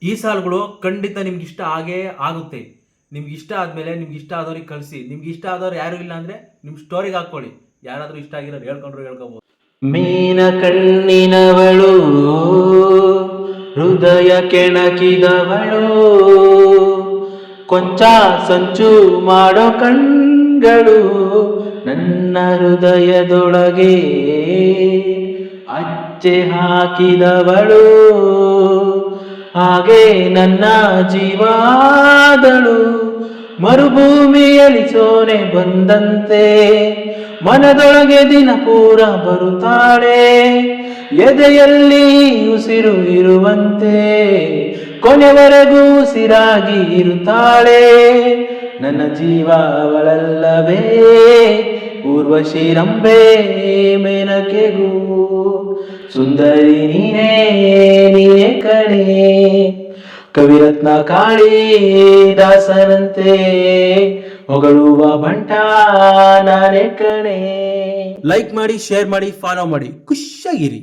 ಈ ಸಾಲುಗಳು ಖಂಡಿತ ನಿಮ್ಗೆ ಇಷ್ಟ ಆಗೇ ಆಗುತ್ತೆ. ನಿಮ್ಗೆ ಇಷ್ಟ ಆದ್ಮೇಲೆ ನಿಮ್ಗೆ ಇಷ್ಟ ಆದವ್ರಿಗೆ ಕಳಿಸಿ. ನಿಮ್ಗೆ ಇಷ್ಟ ಆದವ್ರು ಯಾರು ಇಲ್ಲ ಅಂದ್ರೆ ನಿಮ್ ಸ್ಟೋರಿಗೆ ಹಾಕೊಳ್ಳಿ. ಯಾರಾದ್ರೂ ಇಷ್ಟ ಆಗಿರೋರು ಹೇಳ್ಕೊಂಡ್ರು ಹೇಳ್ಕೋಬಹುದು. ಮೀನ ಕಣ್ಣಿನವಳು, ಹೃದಯ ಕೆಣಕಿದವಳು, ಕೊಂಚ ಸಂಚು ಮಾಡೋ ಕಣ್ಗಳು ನನ್ನ ಹೃದಯದೊಳಗೆ ಅಚ್ಚೆ ಹಾಕಿದವಳು, ಹಾಗೆ ನನ್ನ ಜೀವಾದಳು. ಮರುಭೂಮಿಯಲ್ಲಿ ಸೋನೆ ಬಂದಂತೆ ಮನದೊಳಗೆ ದಿನ ಪೂರ ಬರುತ್ತಾಳೆ, ಎದೆಯಲ್ಲಿ ಉಸಿರು ಇರುವಂತೆ ಕೊನೆವರೆಗೂ ಉಸಿರಾಗಿ ಇರುತ್ತಾಳೆ. ನನ್ನ ಜೀವ ಅವಳಲ್ಲವೇ, ಊರ್ವಶಿ ರಂಬೆ ಮೇನಕೆಗೂ ಸುಂದರಿ ನೀನೇ ನೀನೇ ಕಣೆ. ಕವಿರತ್ನ ಕಾಳಿದಾಸನಂತೆ ಹೊಗಳುವ ಬಂಟ ನಾನೇ ಕಣೆ. ಲೈಕ್ ಮಾಡಿ, ಶೇರ್ ಮಾಡಿ, ಫಾಲೋ ಮಾಡಿ, ಖುಷಿಯಾಗಿರಿ.